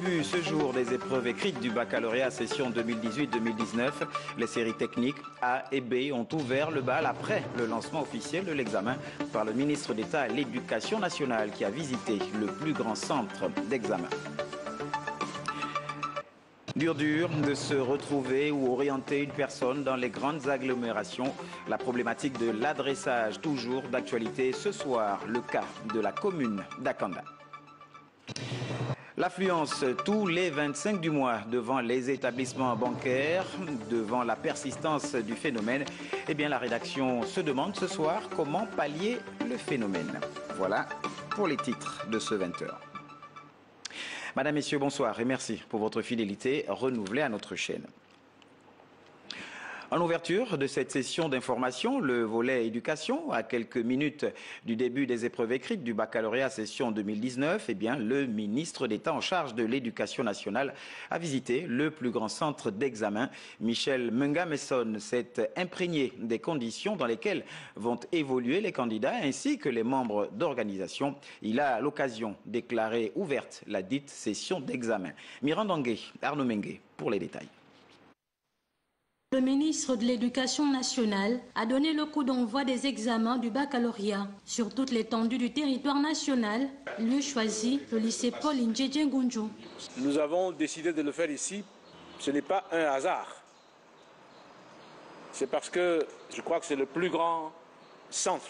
début ce jour des épreuves écrites du baccalauréat session 2018-2019. Les séries techniques A et B ont ouvert le bal après le lancement officiel de l'examen par le ministre d'État à l'Éducation nationale qui a visité le plus grand centre d'examen. Dur de se retrouver ou orienter une personne dans les grandes agglomérations. La problématique de l'adressage, toujours d'actualité ce soir, le cas de la commune d'Akanda. L'affluence tous les 25 du mois devant les établissements bancaires, devant la persistance du phénomène, eh bien la rédaction se demande ce soir comment pallier le phénomène. Voilà pour les titres de ce 20h. Madame, Messieurs, bonsoir et merci pour votre fidélité renouvelée à notre chaîne. En ouverture de cette session d'information, le volet éducation, à quelques minutes du début des épreuves écrites du baccalauréat session 2019, eh bien, le ministre d'État en charge de l'Éducation nationale a visité le plus grand centre d'examen. Michel Menga-Messon s'est imprégné des conditions dans lesquelles vont évoluer les candidats ainsi que les membres d'organisation. Il a à l'occasion déclaré ouverte la dite session d'examen. Mirandangé, Arnaud Mengue pour les détails. Le ministre de l'Éducation nationale a donné le coup d'envoi des examens du baccalauréat sur toute l'étendue du territoire national. Lieu choisi, le lycée Paul Ndjedje-Ngunju. Nous avons décidé de le faire ici. Ce n'est pas un hasard. C'est parce que je crois que c'est le plus grand centre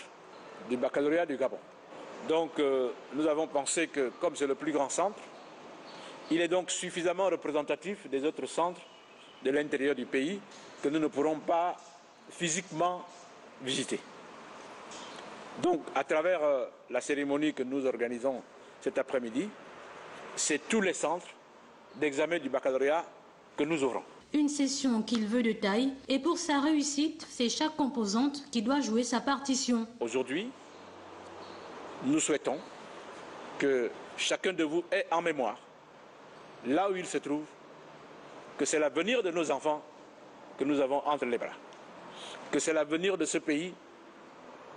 du baccalauréat du Gabon. Donc nous avons pensé que comme c'est le plus grand centre, il est donc suffisamment représentatif des autres centres de l'intérieur du pays que nous ne pourrons pas physiquement visiter. Donc, à travers la cérémonie que nous organisons cet après-midi, c'est tous les centres d'examen du baccalauréat que nous ouvrons. Une session qu'il veut de taille et pour sa réussite, c'est chaque composante qui doit jouer sa partition. Aujourd'hui, nous souhaitons que chacun de vous ait en mémoire, là où il se trouve, que c'est l'avenir de nos enfants que nous avons entre les bras, que c'est l'avenir de ce pays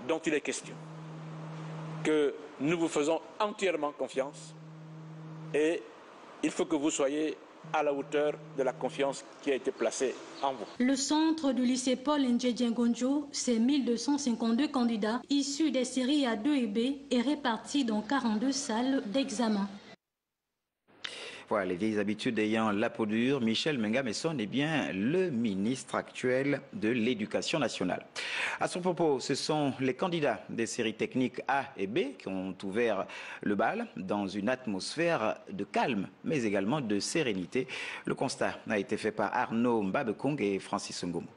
dont il est question, que nous vous faisons entièrement confiance et il faut que vous soyez à la hauteur de la confiance qui a été placée en vous. Le centre du lycée Paul Ndjedje-Ngunju, c'est 1252 candidats issus des séries A2 et B et répartis dans 42 salles d'examen. Voilà, les vieilles habitudes ayant la peau dure, Michel Menga-Messon est bien le ministre actuel de l'Éducation nationale. À son propos, ce sont les candidats des séries techniques A et B qui ont ouvert le bal dans une atmosphère de calme, mais également de sérénité. Le constat a été fait par Arnaud Mbabekong et Francis Ngomo.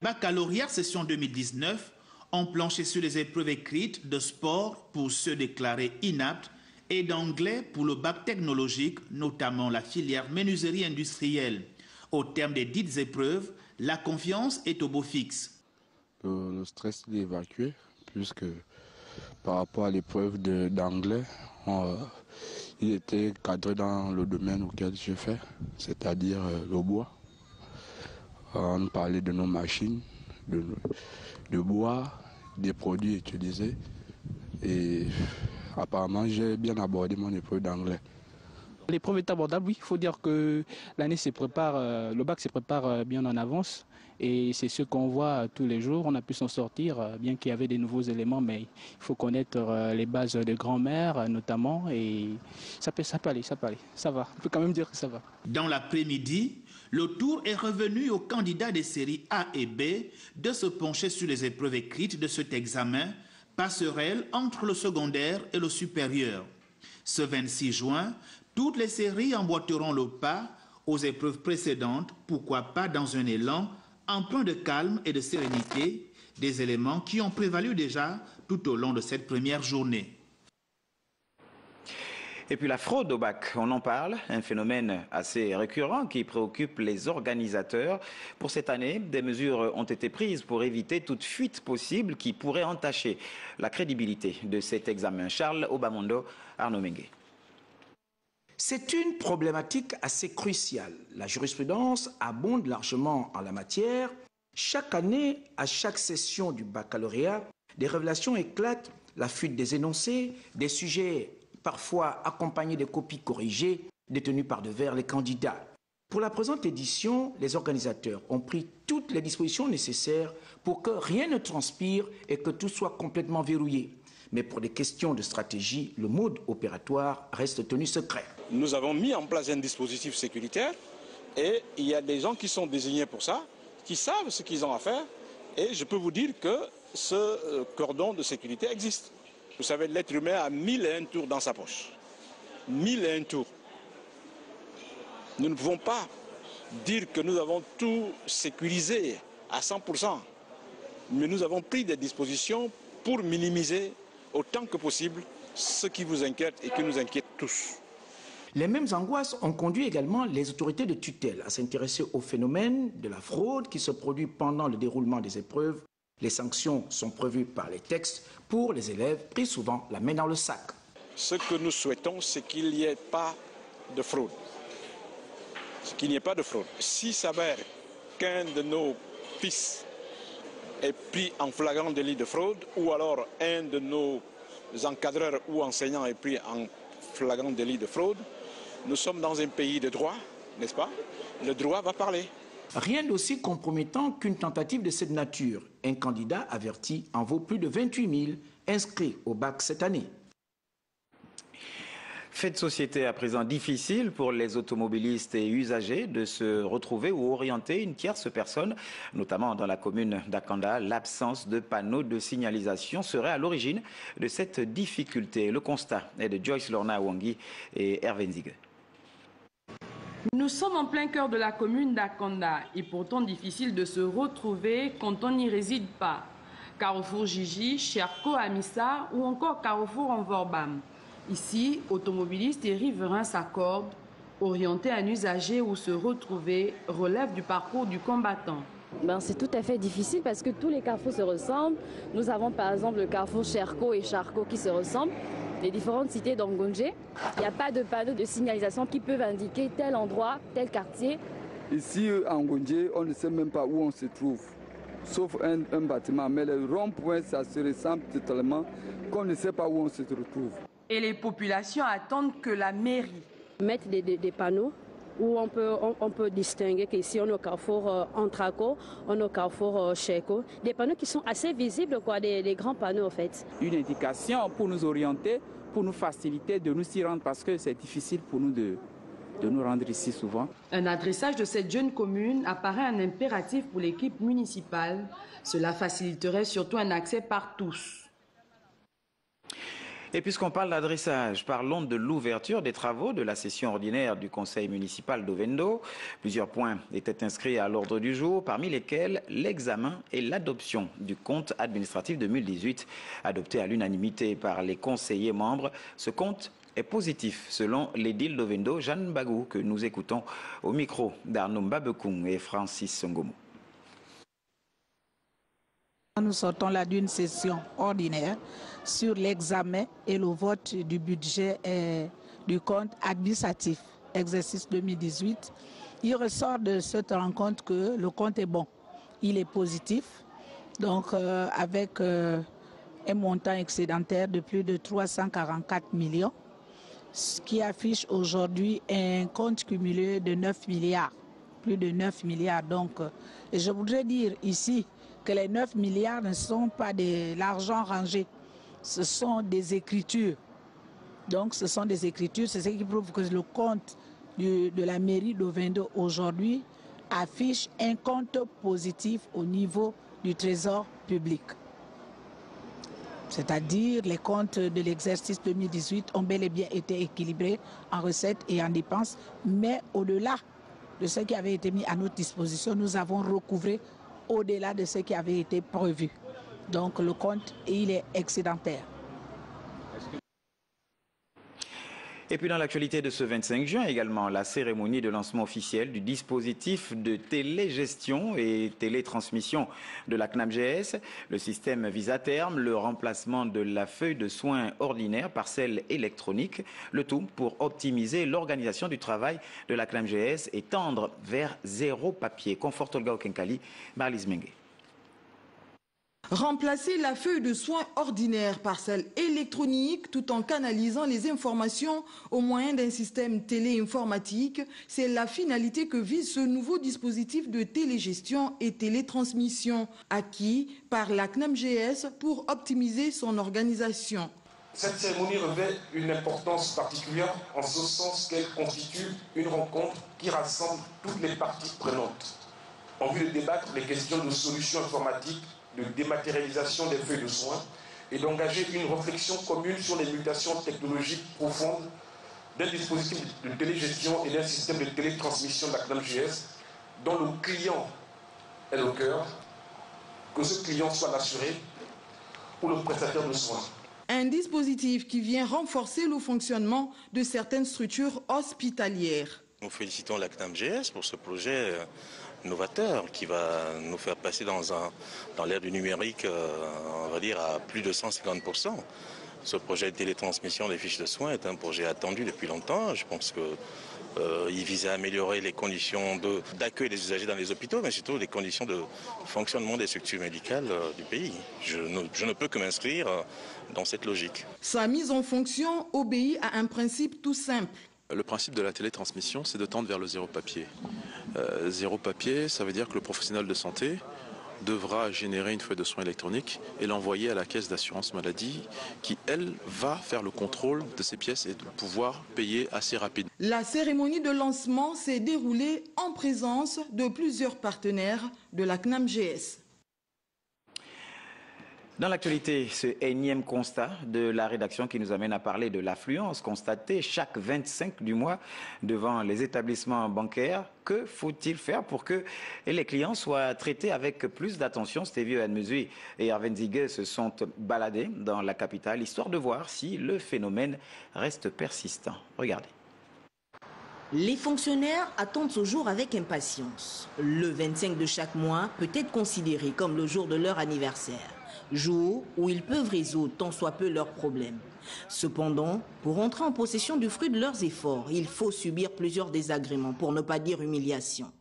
Baccalauréat session 2019 ont planché sur les épreuves écrites de sport pour ceux déclarés inaptes et d'anglais pour le bac technologique, notamment la filière menuiserie industrielle. Au terme des dites épreuves, la confiance est au beau fixe. Le stress est évacué, puisque par rapport à l'épreuve d'anglais, il était cadré dans le domaine auquel je fais, c'est-à-dire le bois. On parlait de nos machines, de bois, des produits utilisés et apparemment, j'ai bien abordé mon épreuve d'anglais. L'épreuve est abordable, oui. Il faut dire que l'année se prépare, le bac se prépare bien en avance. Et c'est ce qu'on voit tous les jours. On a pu s'en sortir, bien qu'il y avait des nouveaux éléments, mais il faut connaître les bases de grand-mère notamment. Et ça peut aller, ça va. On peut quand même dire que ça va. Dans l'après-midi, le tour est revenu aux candidats des séries A et B de se pencher sur les épreuves écrites de cet examen, passerelle entre le secondaire et le supérieur. Ce 26 juin, toutes les séries emboîteront le pas aux épreuves précédentes, pourquoi pas dans un élan empreint de calme et de sérénité, des éléments qui ont prévalu déjà tout au long de cette première journée. Et puis la fraude au bac, on en parle, un phénomène assez récurrent qui préoccupe les organisateurs. Pour cette année, des mesures ont été prises pour éviter toute fuite possible qui pourrait entacher la crédibilité de cet examen. Charles Obamondo, Arnaud Mengue. C'est une problématique assez cruciale. La jurisprudence abonde largement en la matière. Chaque année, à chaque session du baccalauréat, des révélations éclatent, la fuite des énoncés, des sujets parfois accompagnés de copies corrigées, détenus par devers les candidats. Pour la présente édition, les organisateurs ont pris toutes les dispositions nécessaires pour que rien ne transpire et que tout soit complètement verrouillé. Mais pour des questions de stratégie, le mode opératoire reste tenu secret. Nous avons mis en place un dispositif sécuritaire et il y a des gens qui sont désignés pour ça, qui savent ce qu'ils ont à faire. Et je peux vous dire que ce cordon de sécurité existe. Vous savez, l'être humain a 1001 tours dans sa poche. 1001 tours. Nous ne pouvons pas dire que nous avons tout sécurisé à 100%, mais nous avons pris des dispositions pour minimiser autant que possible ce qui vous inquiète et qui nous inquiète tous. Les mêmes angoisses ont conduit également les autorités de tutelle à s'intéresser au phénomène de la fraude qui se produit pendant le déroulement des épreuves. Les sanctions sont prévues par les textes pour les élèves pris souvent la main dans le sac. Ce que nous souhaitons, c'est qu'il n'y ait pas de fraude. Qu'il n'y ait pas de fraude. S'il s'avère qu'un de nos fils est pris en flagrant délit de fraude, ou alors un de nos encadreurs ou enseignants est pris en flagrant délit de fraude, nous sommes dans un pays de droit, n'est-ce pas? Le droit va parler. Rien d'aussi compromettant qu'une tentative de cette nature. Un candidat averti en vaut plus de 28 000 inscrits au bac cette année. Fait de société à présent difficile pour les automobilistes et usagers de se retrouver ou orienter une tierce personne, notamment dans la commune d'Akanda. L'absence de panneaux de signalisation serait à l'origine de cette difficulté. Le constat est de Joyce Lorna Wangi et Hervé Nzig. Nous sommes en plein cœur de la commune d'Akanda et pourtant difficile de se retrouver quand on n'y réside pas. Carrefour Gigi, Cherko, Amissa ou encore Carrefour Envorbam. Ici, automobilistes et riverains s'accordent. Orienter un usager ou se retrouver relève du parcours du combattant. C'est tout à fait difficile parce que tous les carrefours se ressemblent. Nous avons par exemple le carrefour Cherko et Charko qui se ressemblent. Les différentes cités d'Ongonje, il n'y a pas de panneaux de signalisation qui peuvent indiquer tel endroit, tel quartier. Ici, à Ongonje, on ne sait même pas où on se trouve, sauf un bâtiment. Mais le rond-point, ça se ressemble totalement qu'on ne sait pas où on se retrouve. Et les populations attendent que la mairie mette des panneaux où on peut distinguer qu'ici on est au carrefour Antraco, on est au carrefour Cheko. Des panneaux qui sont assez visibles, des grands panneaux en fait. Une indication pour nous orienter, pour nous faciliter de nous y rendre parce que c'est difficile pour nous de nous rendre ici souvent. Un adressage de cette jeune commune apparaît un impératif pour l'équipe municipale. Cela faciliterait surtout un accès par tous. Et puisqu'on parle d'adressage, parlons de l'ouverture des travaux de la session ordinaire du conseil municipal d'Ovendo. Plusieurs points étaient inscrits à l'ordre du jour, parmi lesquels l'examen et l'adoption du compte administratif 2018, adopté à l'unanimité par les conseillers membres. Ce compte est positif, selon l'édile d'Ovendo, Jeanne Bagou, que nous écoutons au micro d'Arnaud Mbabekung et Francis Songomo. Nous sortons là d'une session ordinaire sur l'examen et le vote du budget et du compte administratif, exercice 2018. Il ressort de cette rencontre que le compte est bon, il est positif, donc avec un montant excédentaire de plus de 344 millions, ce qui affiche aujourd'hui un compte cumulé de 9 milliards, plus de 9 milliards. Donc, et je voudrais dire ici que les 9 milliards ne sont pas de l'argent rangé, ce sont des écritures. Donc ce sont des écritures, c'est ce qui prouve que le compte de la mairie d'Ovendo aujourd'hui affiche un compte positif au niveau du trésor public. C'est-à-dire les comptes de l'exercice 2018 ont bel et bien été équilibrés en recettes et en dépenses, mais au-delà de ce qui avait été mis à notre disposition, nous avons recouvré au-delà de ce qui avait été prévu. Donc le compte, il est excédentaire. Et puis dans l'actualité de ce 25 juin également, la cérémonie de lancement officiel du dispositif de télégestion et télétransmission de la CNAMGS. Le système vise à terme le remplacement de la feuille de soins ordinaire par celle électronique, le tout pour optimiser l'organisation du travail de la CNAMGS et tendre vers zéro papier. Conforte Olga Okenkali, Marlise Mengue. Remplacer la feuille de soins ordinaire par celle électronique tout en canalisant les informations au moyen d'un système téléinformatique, c'est la finalité que vise ce nouveau dispositif de télégestion et télétransmission acquis par la CNAMGS pour optimiser son organisation. Cette cérémonie revêt une importance particulière en ce sens qu'elle constitue une rencontre qui rassemble toutes les parties prenantes en vue de débattre des questions de solutions informatiques, de dématérialisation des feuilles de soins et d'engager une réflexion commune sur les mutations technologiques profondes d'un dispositif de télégestion et d'un système de télétransmission de la CNAMGS dont le client est le cœur, que ce client soit l'assuré ou le prestataire de soins. Un dispositif qui vient renforcer le fonctionnement de certaines structures hospitalières. Nous félicitons la CNAMGS pour ce projet novateur qui va nous faire passer dans l'ère du numérique, on va dire, à plus de 150%. Ce projet de télétransmission des fiches de soins est un projet attendu depuis longtemps. Je pense qu'il vise à améliorer les conditions d'accueil des usagers dans les hôpitaux, mais surtout les conditions de fonctionnement des structures médicales du pays. Je ne peux que m'inscrire dans cette logique. Sa mise en fonction obéit à un principe tout simple. Le principe de la télétransmission, c'est de tendre vers le zéro papier. Zéro papier, ça veut dire que le professionnel de santé devra générer une feuille de soins électronique et l'envoyer à la caisse d'assurance maladie qui, elle, va faire le contrôle de ces pièces et de pouvoir payer assez rapidement. La cérémonie de lancement s'est déroulée en présence de plusieurs partenaires de la CNAMGS. Dans l'actualité, ce énième constat de la rédaction qui nous amène à parler de l'affluence constatée chaque 25 du mois devant les établissements bancaires. Que faut-il faire pour que les clients soient traités avec plus d'attention? Stevie Anmuzui et Arven Zigue se sont baladés dans la capitale, histoire de voir si le phénomène reste persistant. Regardez. Les fonctionnaires attendent ce jour avec impatience. Le 25 de chaque mois peut être considéré comme le jour de leur anniversaire. Jour où ils peuvent résoudre tant soit peu leurs problèmes. Cependant, pour entrer en possession du fruit de leurs efforts, il faut subir plusieurs désagréments, pour ne pas dire humiliation.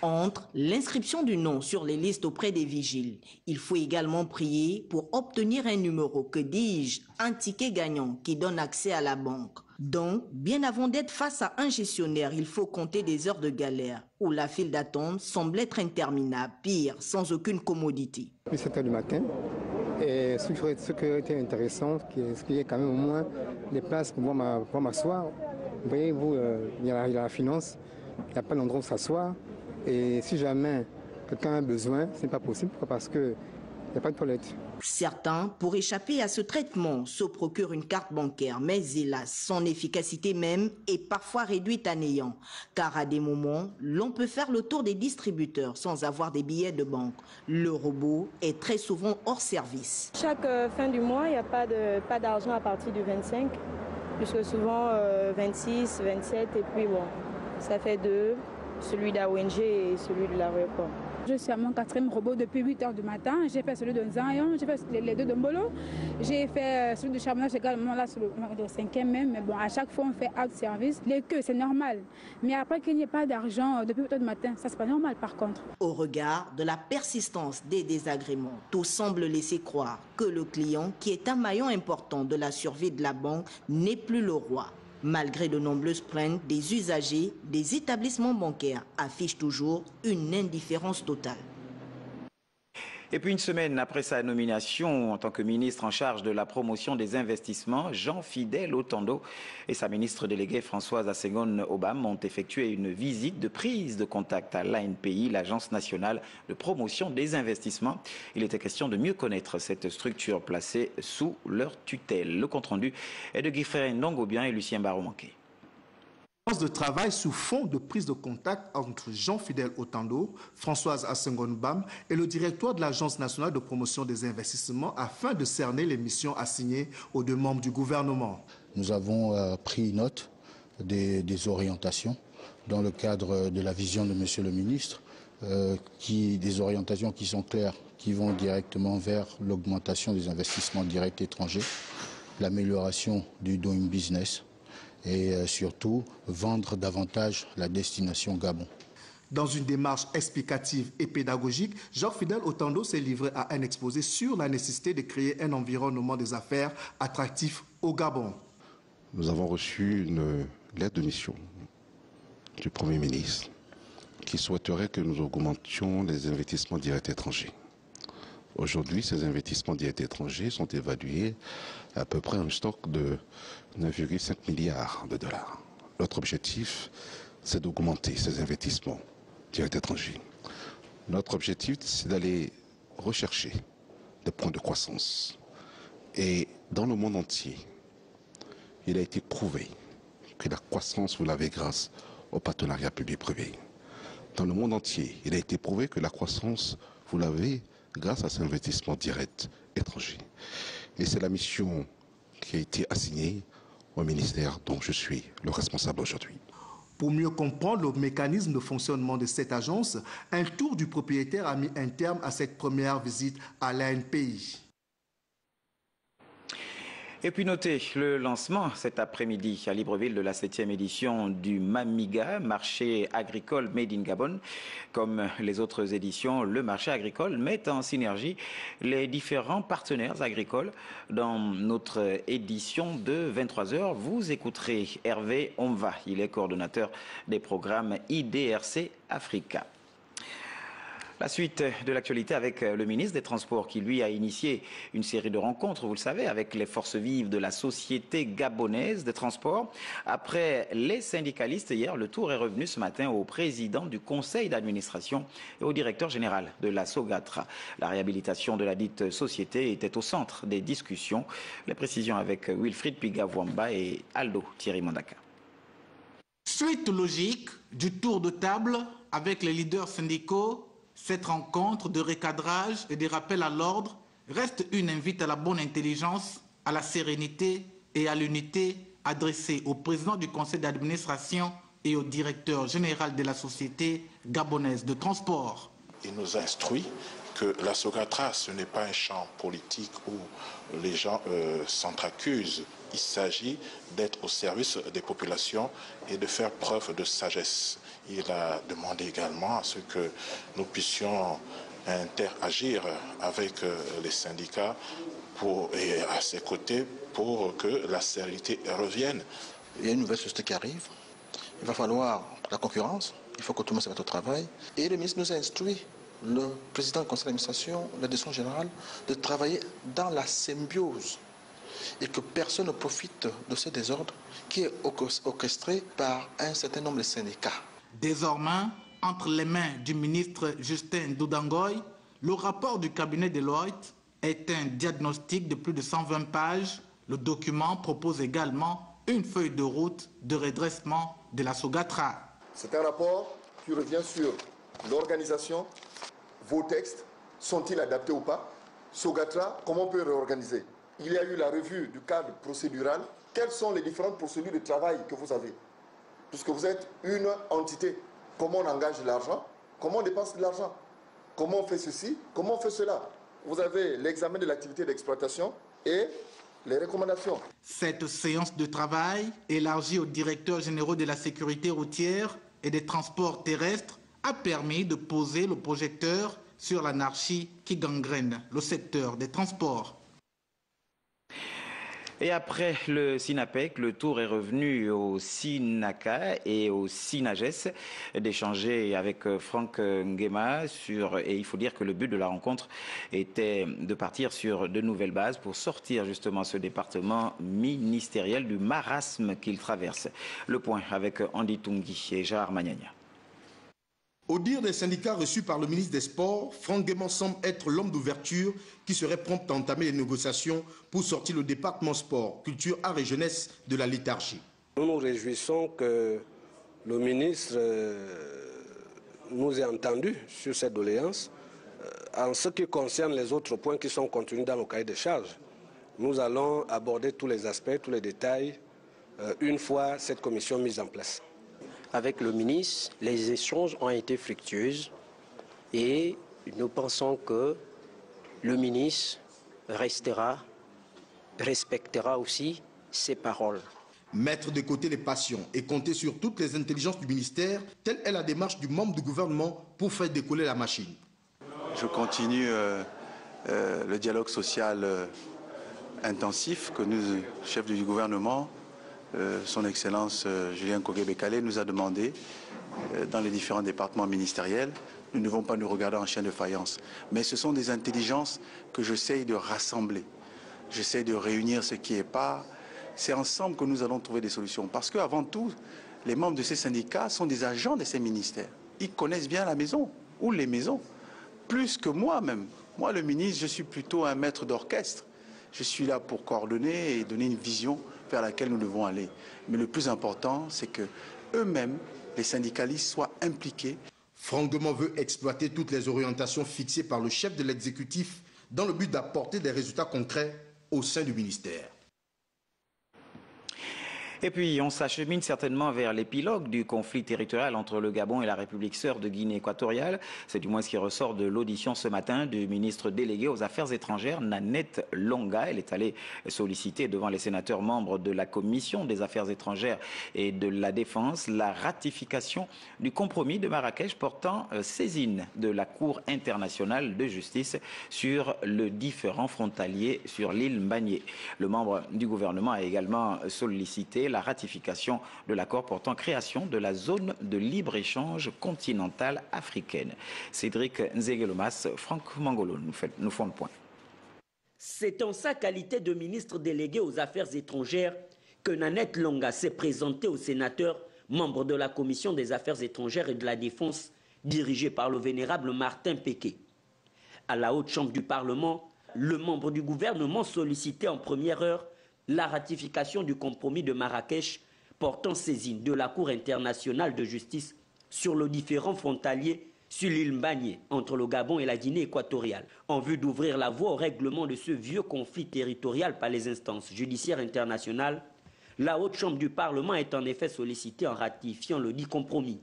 Entre l'inscription du nom sur les listes auprès des vigiles, il faut également prier pour obtenir un numéro, que dis-je, un ticket gagnant qui donne accès à la banque. Donc, bien avant d'être face à un gestionnaire, il faut compter des heures de galère, où la file d'attente semble être interminable, pire, sans aucune commodité. Depuis 7 heures du matin, et ce qui aurait été intéressant, c'est qu'il y ait quand même au moins des places pour m'asseoir. Vous voyez, il y a la finance, il n'y a pas d'endroit où s'asseoir. Et si jamais quelqu'un a besoin, ce n'est pas possible, parce qu'il n'y a pas de toilette. Certains, pour échapper à ce traitement, se procurent une carte bancaire, mais hélas, son efficacité même est parfois réduite à néant. Car à des moments, l'on peut faire le tour des distributeurs sans avoir des billets de banque. Le robot est très souvent hors service. Chaque fin du mois, il n'y a pas d'argent à partir du 25, puisque souvent 26, 27, et puis bon, ça fait deux, celui d'AONG et celui de l'aéroport. Je suis à mon 4e robot depuis 8 h du matin. J'ai fait celui de Nzayon, j'ai fait les deux de Mbolo. J'ai fait celui de Charbonnage également, là, sur le 5e même. Mais bon, à chaque fois, on fait out service. Les queues, c'est normal. Mais après qu'il n'y ait pas d'argent depuis 8 h du matin, ça, c'est pas normal par contre. Au regard de la persistance des désagréments, tout semble laisser croire que le client, qui est un maillon important de la survie de la banque, n'est plus le roi. Malgré de nombreuses plaintes des usagers, des établissements bancaires affichent toujours une indifférence totale. Et puis une semaine après sa nomination en tant que ministre en charge de la promotion des investissements, Jean-Fidèle Otando et sa ministre déléguée Françoise Assengone-Obam ont effectué une visite de prise de contact à l'ANPI, l'Agence nationale de promotion des investissements. Il était question de mieux connaître cette structure placée sous leur tutelle. Le compte-rendu est de Guy-Frère Ndongobian et Lucien Barreau-Manqué. De travail sous fond de prise de contact entre Jean-Fidèle Otando, Françoise Assengone-Obam et le directeur de l'Agence nationale de promotion des investissements afin de cerner les missions assignées aux deux membres du gouvernement. Nous avons pris note des orientations dans le cadre de la vision de Monsieur le ministre, des orientations qui sont claires, qui vont directement vers l'augmentation des investissements directs étrangers, l'amélioration du doing business, et surtout vendre davantage la destination Gabon. Dans une démarche explicative et pédagogique, Jacques-Fidèle Otando s'est livré à un exposé sur la nécessité de créer un environnement des affaires attractif au Gabon. Nous avons reçu une lettre de mission du Premier ministre qui souhaiterait que nous augmentions les investissements directs étrangers. Aujourd'hui, ces investissements directs étrangers sont évalués à peu près un stock de 9,5 milliards de dollars. Notre objectif, c'est d'augmenter ces investissements directs étrangers. Notre objectif, c'est d'aller rechercher des points de croissance. Et dans le monde entier, il a été prouvé que la croissance, vous l'avez grâce au partenariat public-privé. Dans le monde entier, il a été prouvé que la croissance, vous l'avez grâce à ces investissements directs étrangers. Et c'est la mission qui a été assignée au ministère dont je suis le responsable aujourd'hui. Pour mieux comprendre le mécanisme de fonctionnement de cette agence, un tour du propriétaire a mis un terme à cette première visite à l'ANPI. Et puis notez le lancement cet après-midi à Libreville de la 7e édition du Mamiga, marché agricole Made in Gabon. Comme les autres éditions, le marché agricole met en synergie les différents partenaires agricoles. Dans notre édition de 23h, vous écouterez Hervé Omva. Il est coordonnateur des programmes IDRC Africa. La suite de l'actualité avec le ministre des Transports qui, lui, a initié une série de rencontres, vous le savez, avec les forces vives de la Société gabonaise des transports. Après les syndicalistes, hier, le tour est revenu ce matin au président du conseil d'administration et au directeur général de la Sogatra. La réhabilitation de la dite société était au centre des discussions. Les précisions avec Wilfried Pigavouamba et Aldo Thierry Mandaka. Suite logique du tour de table avec les leaders syndicaux, cette rencontre de recadrage et de rappel à l'ordre reste une invite à la bonne intelligence, à la sérénité et à l'unité adressée au président du conseil d'administration et au directeur général de la Société gabonaise de transport. Il nous a instruit que la Sogatra, ce n'est pas un champ politique où les gens s'entr'accusent. Il s'agit d'être au service des populations et de faire preuve de sagesse. Il a demandé également à ce que nous puissions interagir avec les syndicats et à ses côtés pour que la sérénité revienne. Il y a une nouvelle société qui arrive. Il va falloir la concurrence. Il faut que tout le monde se mette au travail. Et le ministre nous a instruit, le président du conseil d'administration, la direction générale, de travailler dans la symbiose et que personne ne profite de ce désordre qui est orchestré par un certain nombre de syndicats. Désormais, entre les mains du ministre Justin Doudangoy, le rapport du cabinet Deloitte est un diagnostic de plus de 120 pages. Le document propose également une feuille de route de redressement de la Sogatra. C'est un rapport qui revient sur l'organisation. Vos textes sont-ils adaptés ou pas? Sogatra, comment on peut réorganiser? Il y a eu la revue du cadre procédural. Quelles sont les différentes procédures de travail que vous avez? Puisque vous êtes une entité. Comment on engage de l'argent? Comment on dépense de l'argent? Comment on fait ceci? Comment on fait cela? Vous avez l'examen de l'activité d'exploitation et les recommandations. Cette séance de travail, élargie aux directeurs généraux de la sécurité routière et des transports terrestres, a permis de poser le projecteur sur l'anarchie qui gangrène le secteur des transports. Et après le SINAPEC, le tour est revenu au SINACA et au SINAGES d'échanger avec Franck Nguema et il faut dire que le but de la rencontre était de partir sur de nouvelles bases pour sortir justement ce département ministériel du marasme qu'il traverse. Le point avec Andy Tungi et Gérard Magnagna. Au dire des syndicats reçus par le ministre des Sports, Franck Nguema semble être l'homme d'ouverture qui serait prompt à entamer les négociations pour sortir le département sport, culture, art et jeunesse de la léthargie. Nous nous réjouissons que le ministre nous ait entendus sur cette doléance. En ce qui concerne les autres points qui sont contenus dans le cahier des charges, nous allons aborder tous les aspects, tous les détails, une fois cette commission mise en place. Avec le ministre, les échanges ont été fructueux et nous pensons que le ministre respectera aussi ses paroles. Mettre de côté les passions et compter sur toutes les intelligences du ministère, telle est la démarche du membre du gouvernement pour faire décoller la machine. Je continue le dialogue social intensif que nous, chef du gouvernement, son Excellence Julien Kogué-Bekale nous a demandé dans les différents départements ministériels. Nous ne devons pas nous regarder en chien de faïence. Mais ce sont des intelligences que j'essaye de rassembler. J'essaye de réunir ce qui est pas. C'est ensemble que nous allons trouver des solutions. Parce qu'avant tout, les membres de ces syndicats sont des agents de ces ministères. Ils connaissent bien la maison ou les maisons. Plus que moi-même. Moi, le ministre, je suis plutôt un maître d'orchestre. Je suis là pour coordonner et donner une vision vers laquelle nous devons aller. Mais le plus important, c'est que eux-mêmes, les syndicalistes, soient impliqués. Franguement veut exploiter toutes les orientations fixées par le chef de l'exécutif dans le but d'apporter des résultats concrets au sein du ministère. Et puis, on s'achemine certainement vers l'épilogue du conflit territorial entre le Gabon et la République sœur de Guinée équatoriale. C'est du moins ce qui ressort de l'audition ce matin du ministre délégué aux Affaires étrangères, Nanette Longa. Elle est allée solliciter devant les sénateurs membres de la Commission des Affaires étrangères et de la Défense la ratification du compromis de Marrakech portant saisine de la Cour internationale de justice sur le différend frontalier sur l'île Mbagné. Le membre du gouvernement a également sollicité la ratification de l'accord portant création de la zone de libre-échange continentale africaine. Cédric Nzegelomas, Franck Mangolo nous font le point. C'est en sa qualité de ministre délégué aux Affaires étrangères que Nanette Longa s'est présentée aux sénateurs, membres de la Commission des Affaires étrangères et de la Défense, dirigée par le vénérable Martin Péqué. À la haute chambre du Parlement, le membre du gouvernement sollicitait en première heure la ratification du compromis de Marrakech portant saisine de la Cour internationale de justice sur le différend frontalier sur l'île Mbagné entre le Gabon et la Guinée équatoriale, en vue d'ouvrir la voie au règlement de ce vieux conflit territorial par les instances judiciaires internationales. La haute chambre du Parlement est en effet sollicitée en ratifiant le dit compromis.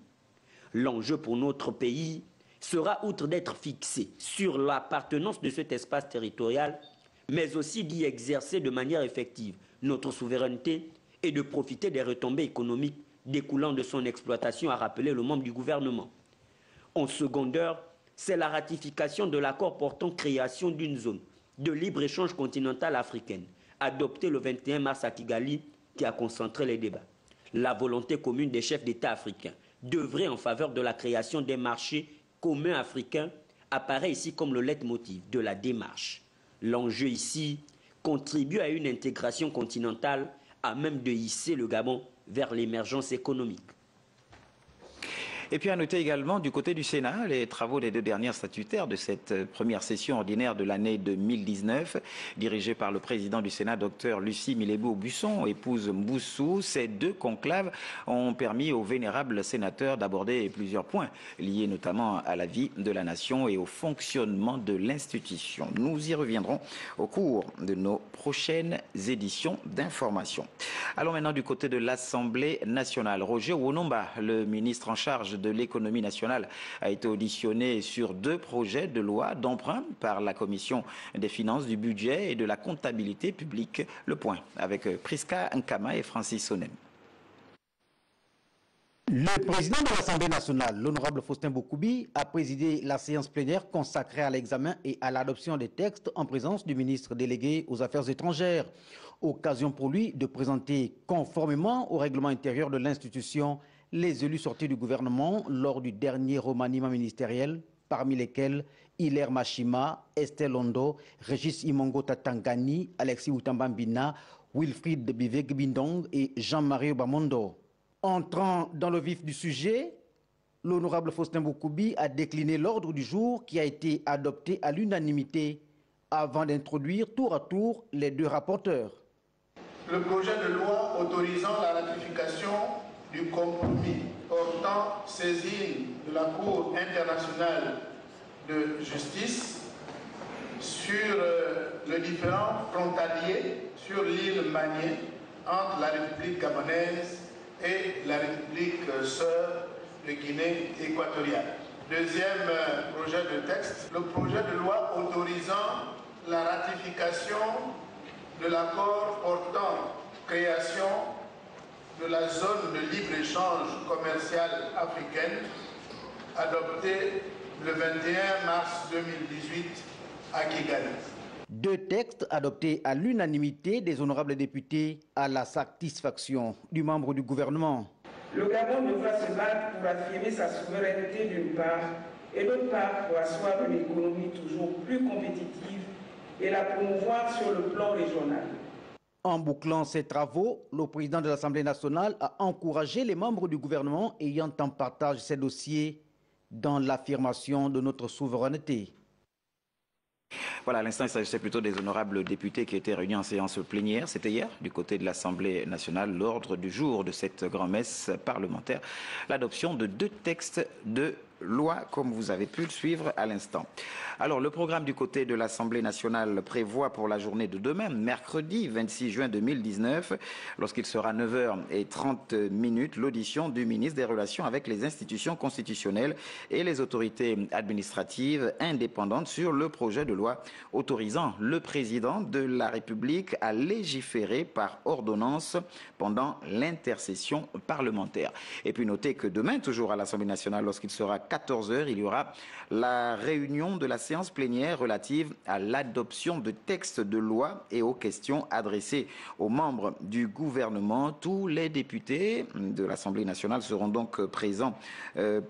L'enjeu pour notre pays sera, outre d'être fixé sur l'appartenance de cet espace territorial, mais aussi d'y exercer de manière effective notre souveraineté et de profiter des retombées économiques découlant de son exploitation, a rappelé le membre du gouvernement. En secondeur, c'est la ratification de l'accord portant création d'une zone de libre-échange continentale africaine, adopté le 21 mars à Kigali, qui a concentré les débats. La volonté commune des chefs d'État africains d'œuvrer en faveur de la création des marchés communs africains apparaît ici comme le leitmotiv de la démarche. L'enjeu ici contribue à une intégration continentale à même de hisser le Gabon vers l'émergence économique. Et puis à noter également du côté du Sénat les travaux des deux dernières statutaires de cette première session ordinaire de l'année 2019, dirigée par le président du Sénat, Dr Lucie Milébou-Busson, épouse Mboussou. Ces deux conclaves ont permis aux vénérables sénateurs d'aborder plusieurs points liés notamment à la vie de la nation et au fonctionnement de l'institution. Nous y reviendrons au cours de nos prochaines éditions d'information. Allons maintenant du côté de l'Assemblée nationale. Roger Wonomba, le ministre en charge de l'économie nationale, a été auditionné sur deux projets de loi d'emprunt par la Commission des finances, du budget et de la comptabilité publique. Le point avec Priska Nkama et Francis Sonem. Le président de l'Assemblée nationale, l'honorable Faustin Boukoubi, a présidé la séance plénière consacrée à l'examen et à l'adoption des textes en présence du ministre délégué aux Affaires étrangères. Occasion pour lui de présenter conformément au règlement intérieur de l'institution les élus sortis du gouvernement lors du dernier remaniement ministériel, parmi lesquels Hilaire Machima, Estelle Londo, Régis Imongo Tatangani, Alexis Outambambina, Wilfried Bivek Bindong et Jean-Marie Bamondo. Entrant dans le vif du sujet, l'honorable Faustin Boukoubi a décliné l'ordre du jour qui a été adopté à l'unanimité avant d'introduire tour à tour les deux rapporteurs. Le projet de loi autorisant la ratification du compromis portant saisine de la Cour internationale de justice sur le différend frontalier sur l'île Mbagné entre la République gabonaise et la République sœur de Guinée équatoriale. Deuxième projet de texte, le projet de loi autorisant la ratification de l'accord portant création de la zone de libre-échange commercial africaine adoptée le 21 mars 2018 à Kigali. 2 textes adoptés à l'unanimité des honorables députés à la satisfaction du membre du gouvernement. Le Gabon devra se battre pour affirmer sa souveraineté d'une part et d'autre part pour asseoir une économie toujours plus compétitive et la promouvoir sur le plan régional. En bouclant ses travaux, le président de l'Assemblée nationale a encouragé les membres du gouvernement ayant en partage ces dossiers dans l'affirmation de notre souveraineté. Voilà, à l'instant, il s'agissait plutôt des honorables députés qui étaient réunis en séance plénière. C'était hier, du côté de l'Assemblée nationale, l'ordre du jour de cette grand-messe parlementaire, l'adoption de 2 textes de loi, comme vous avez pu le suivre à l'instant. Alors, le programme du côté de l'Assemblée nationale prévoit pour la journée de demain, mercredi 26 juin 2019, lorsqu'il sera 9h30, l'audition du ministre des Relations avec les institutions constitutionnelles et les autorités administratives indépendantes sur le projet de loi autorisant le président de la République à légiférer par ordonnance pendant l'intercession parlementaire. Et puis notez que demain, toujours à l'Assemblée nationale, lorsqu'il sera 14h, il y aura la réunion de la séance plénière relative à l'adoption de textes de loi et aux questions adressées aux membres du gouvernement. Tous les députés de l'Assemblée nationale seront donc présents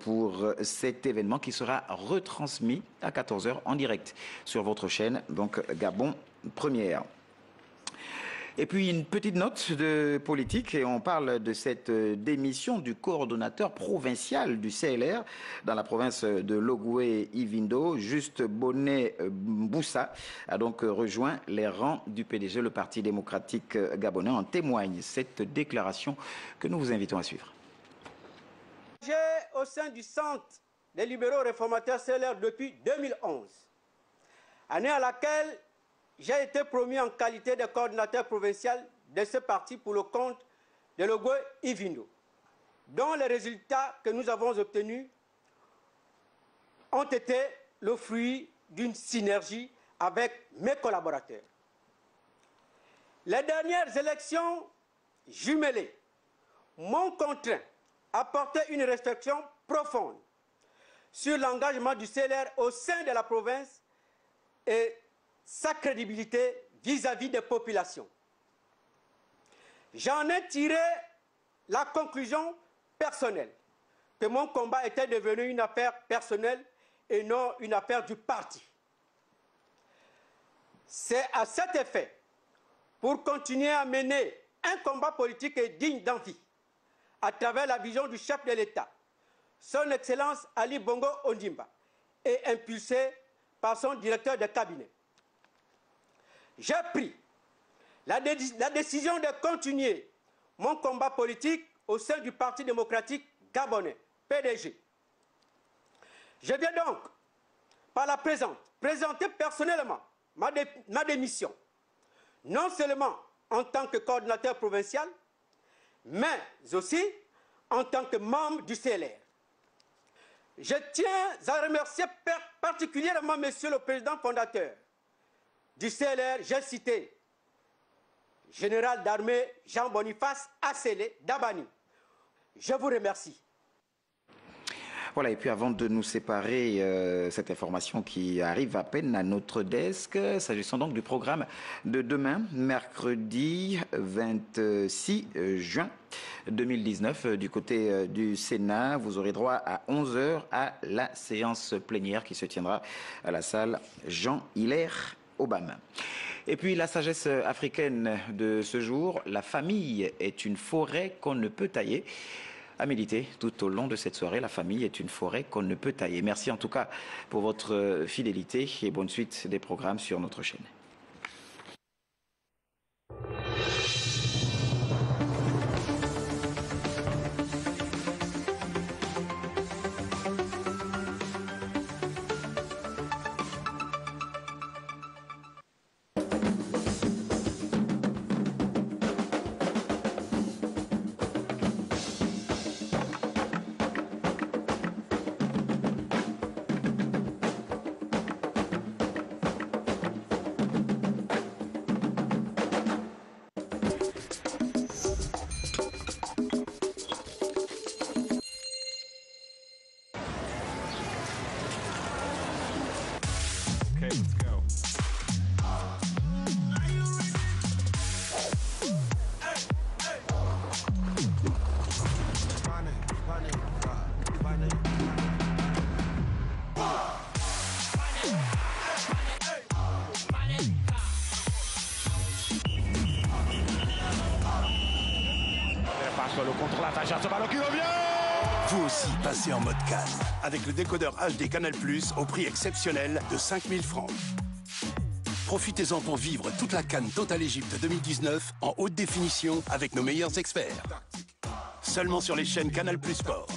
pour cet événement qui sera retransmis à 14h en direct sur votre chaîne, donc Gabon Première. Et puis une petite note de politique, et on parle de cette démission du coordonnateur provincial du CLR dans la province de Logoué-Ivindo. Juste Bonnet Boussa a donc rejoint les rangs du PDG, le Parti démocratique gabonais. En témoigne cette déclaration que nous vous invitons à suivre. J'ai au sein du Centre des libéraux réformateurs CLR depuis 2011, année à laquelle j'ai été promu en qualité de coordinateur provincial de ce parti pour le compte de Logoué-Ivindo, dont les résultats que nous avons obtenus ont été le fruit d'une synergie avec mes collaborateurs. Les dernières élections jumelées m'ont contraint à porter une réflexion profonde sur l'engagement du CLR au sein de la province et sa crédibilité vis-à-vis des populations. J'en ai tiré la conclusion personnelle que mon combat était devenu une affaire personnelle et non une affaire du parti. C'est à cet effet, pour continuer à mener un combat politique et digne d'envie, à travers la vision du chef de l'État, son Excellence Ali Bongo Ondimba, et impulsé par son directeur de cabinet, j'ai pris la décision de continuer mon combat politique au sein du Parti démocratique gabonais, PDG. Je viens donc, par la présente, présenter personnellement ma démission, non seulement en tant que coordinateur provincial, mais aussi en tant que membre du CLR. Je tiens à remercier particulièrement Monsieur le Président fondateur du CLR, j'ai cité Général d'armée Jean-Boniface Assélé Dabani. Je vous remercie. Voilà, et puis avant de nous séparer, cette information qui arrive à peine à notre desk, s'agissant donc du programme de demain, mercredi 26 juin 2019, du côté du Sénat, vous aurez droit à 11h à la séance plénière qui se tiendra à la salle Jean-Hilaire Obama. Et puis la sagesse africaine de ce jour, la famille est une forêt qu'on ne peut tailler. À méditer tout au long de cette soirée, la famille est une forêt qu'on ne peut tailler. Merci en tout cas pour votre fidélité et bonne suite des programmes sur notre chaîne. Okay, let's go. Le contre-l'attaque, ce ballon qui revient. Vous aussi passez en mode Cannes avec le décodeur HD Canal+ au prix exceptionnel de 5 000 francs. Profitez-en pour vivre toute la Cannes Total Égypte 2019 en haute définition avec nos meilleurs experts. Seulement sur les chaînes Canal+ Sport.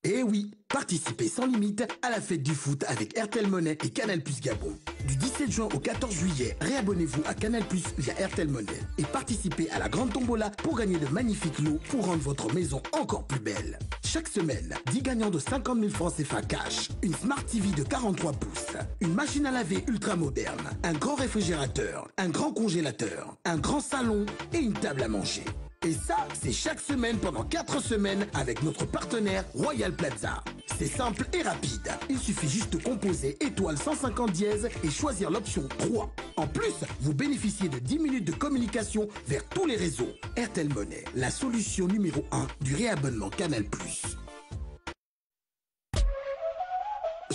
Eh oui, participez sans limite à la fête du foot avec Airtel Money et Canal+ Gabon. Du 17 juin au 14 juillet, réabonnez-vous à Canal+ via Airtel Money et participez à la grande tombola pour gagner de magnifiques lots pour rendre votre maison encore plus belle. Chaque semaine, 10 gagnants de 50 000 francs CFA cash, une Smart TV de 43 pouces, une machine à laver ultra moderne, un grand réfrigérateur, un grand congélateur, un grand salon et une table à manger. Et ça, c'est chaque semaine pendant 4 semaines avec notre partenaire Royal Plaza. C'est simple et rapide. Il suffit juste de composer étoile 150 dièse et choisir l'option 3. En plus, vous bénéficiez de 10 minutes de communication vers tous les réseaux. Airtel Money, la solution numéro 1 du réabonnement Canal+.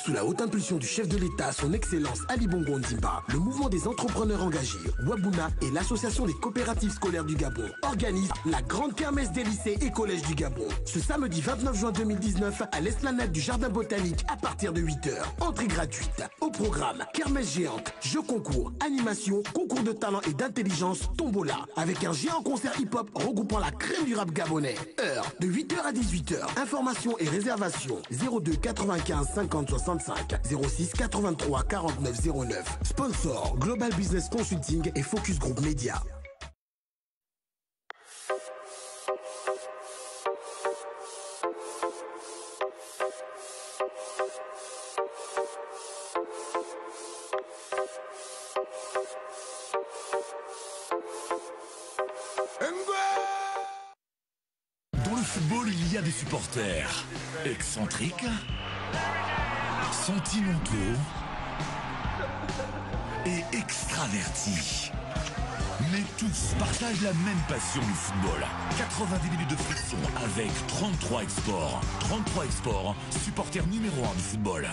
Sous la haute impulsion du chef de l'État, son Excellence Ali Bongo Ondimba, le mouvement des entrepreneurs engagés, Wabuna et l'association des coopératives scolaires du Gabon organisent la grande kermesse des lycées et collèges du Gabon. Ce samedi 29 juin 2019 à l'esplanade du Jardin Botanique à partir de 8h. Entrée gratuite. Au programme, kermesse géante, jeux concours, animation, concours de talent et d'intelligence, tombola, avec un géant concert hip-hop regroupant la crème du rap gabonais. Heure de 8h à 18h. Informations et réservations 02 95 50 65 06 83 49 09. Sponsor Global Business Consulting et Focus Group Media. Dans le football, il y a des supporters excentriques, sentimentaux et extravertis. Mais tous partagent la même passion du football. 90 minutes de friction avec 33 Exports. 33 Exports, supporter numéro 1 du football.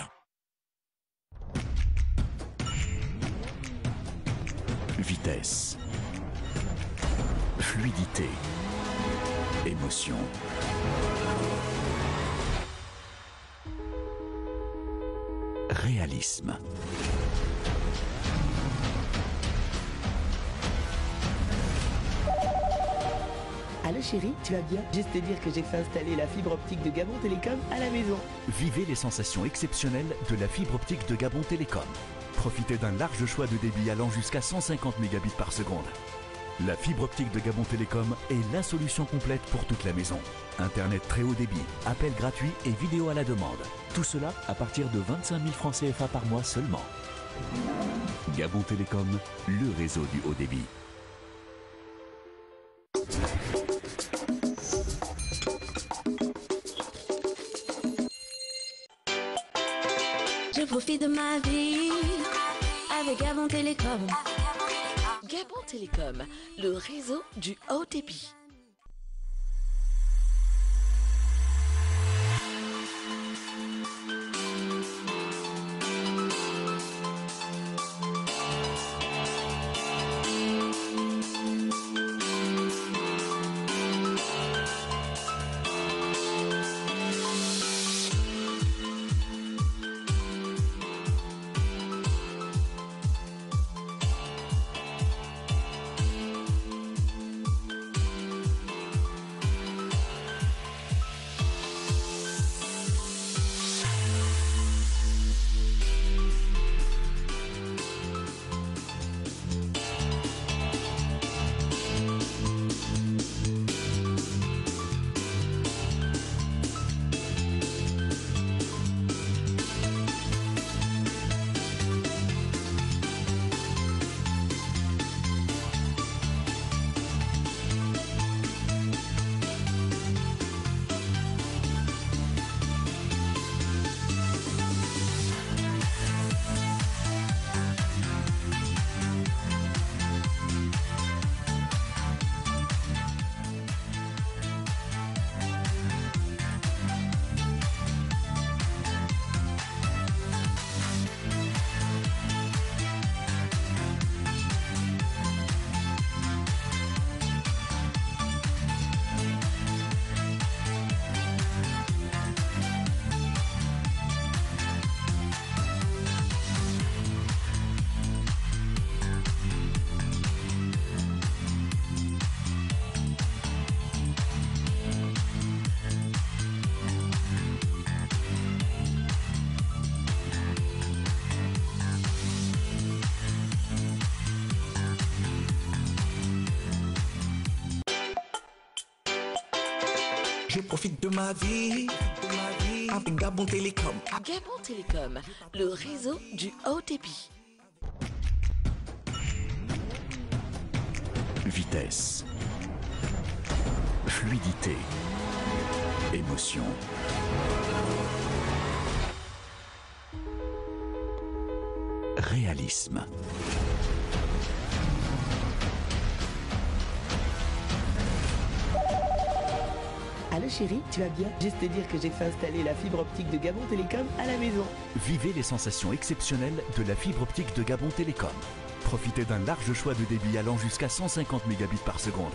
Vitesse, fluidité, émotion. Réalisme. Allô chérie, tu vas bien? Juste te dire que j'ai fait installer la fibre optique de Gabon Télécom à la maison. Vivez les sensations exceptionnelles de la fibre optique de Gabon Télécom. Profitez d'un large choix de débit allant jusqu'à 150 mégabits par seconde. La fibre optique de Gabon Télécom est la solution complète pour toute la maison. Internet très haut débit, appels gratuits et vidéo à la demande. Tout cela à partir de 25 000 francs CFA par mois seulement. Gabon Télécom, le réseau du haut débit. Je profite de ma vie avec Gabon Télécom. Gabon Télécom, le réseau du haut débit. Je profite de ma vie avec Gabon Télécom. Gabon Télécom, le réseau du haut débit. Vitesse, fluidité, émotion. Réalisme. Allô chérie, tu vas bien? Juste te dire que j'ai fait installer la fibre optique de Gabon Télécom à la maison. Vivez les sensations exceptionnelles de la fibre optique de Gabon Télécom. Profitez d'un large choix de débit allant jusqu'à 150 mégabits par seconde.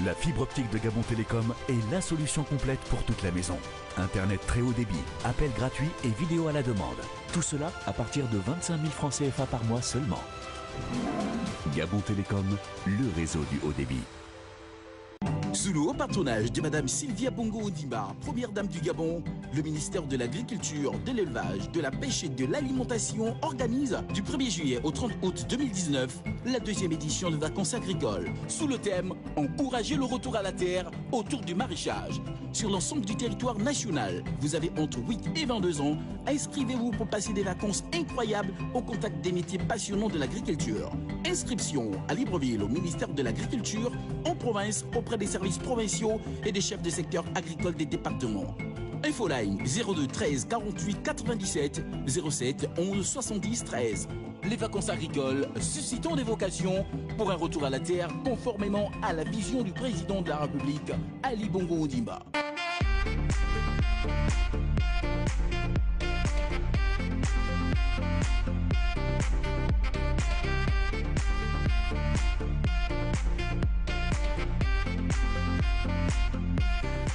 La fibre optique de Gabon Télécom est la solution complète pour toute la maison. Internet très haut débit, appel gratuit et vidéo à la demande. Tout cela à partir de 25 000 francs CFA par mois seulement. Gabon Télécom, le réseau du haut débit. Sous le haut patronage de Madame Sylvia Bongo Ondimba, première dame du Gabon, le ministère de l'Agriculture, de l'Élevage, de la Pêche et de l'Alimentation organise du 1er juillet au 30 août 2019 la deuxième édition de vacances agricoles sous le thème « Encourager le retour à la terre autour du maraîchage ». Sur l'ensemble du territoire national, vous avez entre 8 et 22 ans. Inscrivez-vous pour passer des vacances incroyables au contact des métiers passionnants de l'agriculture. Inscription à Libreville au ministère de l'Agriculture, en province auprès des services provinciaux et des chefs de secteur agricole des départements. Infoline 02 13 48 97 07 11 70 13. Les vacances agricoles, suscitons des vocations pour un retour à la terre conformément à la vision du président de la République, Ali Bongo Ondimba.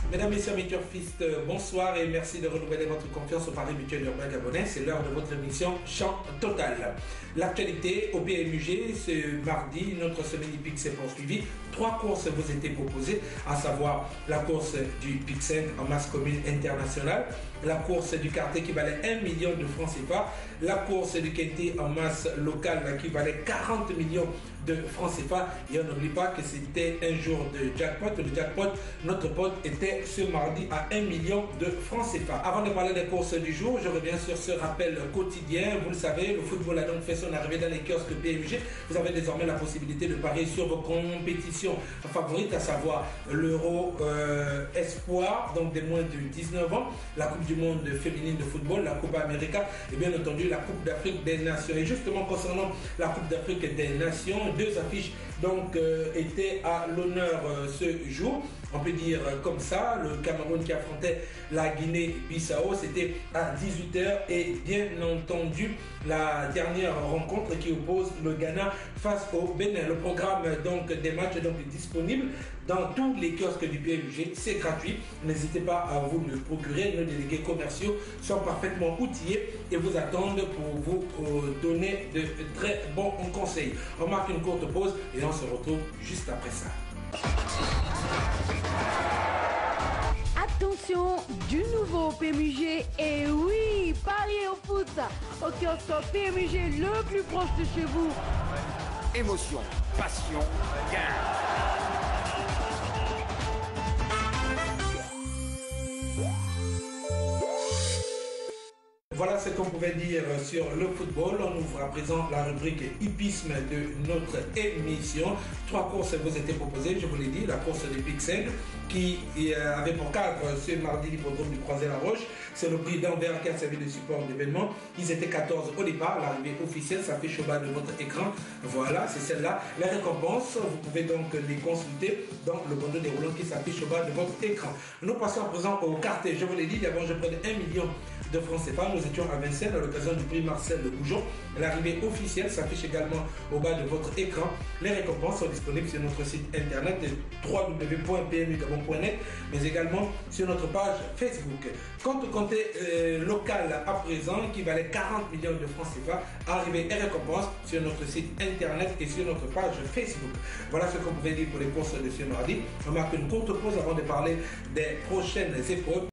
Mesdames, Messieurs, mes turfistes, bonsoir et merci de renouveler votre confiance au Paris Mutuel Urbain Gabonais. C'est l'heure de votre émission Champ Total. L'actualité au PMUG, ce mardi, notre semaine hippique s'est poursuivie. 3 courses vous étaient proposées, à savoir la course du PIC 5 en masse commune internationale, la course du quartier qui valait 1 million de francs CFA, la course du quintet en masse locale qui valait 40 millions de francs CFA. Et on n'oublie pas que c'était un jour de jackpot. Le jackpot, notre pote, était ce mardi à 1 million de francs CFA. Avant de parler des courses du jour, je reviens sur ce rappel quotidien. Vous le savez, le football a donc fait son arrivée dans les kiosques PMG. Vous avez désormais la possibilité de parier sur vos compétitions favorites, à savoir l'Euro Espoir, donc des moins de 19 ans, la Coupe du Monde féminine de football, la Coupe América et bien entendu la Coupe d'Afrique des Nations. Et justement concernant la Coupe d'Afrique des Nations, 2 affiches donc étaient à l'honneur ce jour. On peut dire comme ça, le Cameroun qui affrontait la Guinée-Bissau, c'était à 18h et bien entendu la dernière rencontre qui oppose le Ghana face au Bénin. Le programme donc des matchs donc, est disponible dans tous les kiosques du PMG, c'est gratuit. N'hésitez pas à vous le procurer. Nos délégués commerciaux sont parfaitement outillés et vous attendent pour vous donner de très bons conseils. On marque une courte pause et on se retrouve juste après ça. Attention, du nouveau PMUG, et oui, pariez au foot au kiosque PMUG le plus proche de chez vous. Émotion, passion, gain. Voilà ce qu'on pouvait dire sur le football. On ouvre à présent la rubrique hippisme de notre émission. 3 courses vous étaient proposées, je vous l'ai dit. La course des PIC 5 qui avait pour cadre ce mardi l'hippodrome du Croisé-la-Roche. C'est le prix d'Anvers qui a servi de support d'événement. Ils étaient 14 au départ. L'arrivée officielle s'affiche au bas de votre écran. Voilà, c'est celle-là. Les récompenses, vous pouvez donc les consulter dans le bandeau déroulant qui s'affiche au bas de votre écran. Nous passons à présent au quartier. Je vous l'ai dit, d'abord je prenais 1 million de francs CFA. Nous étions à Vincennes à l'occasion du prix Marcel de Goujon. L'arrivée officielle s'affiche également au bas de votre écran. Les récompenses sont disponibles sur notre site internet www.pmugabon.net, mais également sur notre page Facebook. Quant au compté local à présent, qui valait 40 millions de francs CFA, arrivée et récompense sur notre site internet et sur notre page Facebook. Voilà ce qu'on pouvait dire pour les courses de ce mardi. On marque une courte pause avant de parler des prochaines épreuves.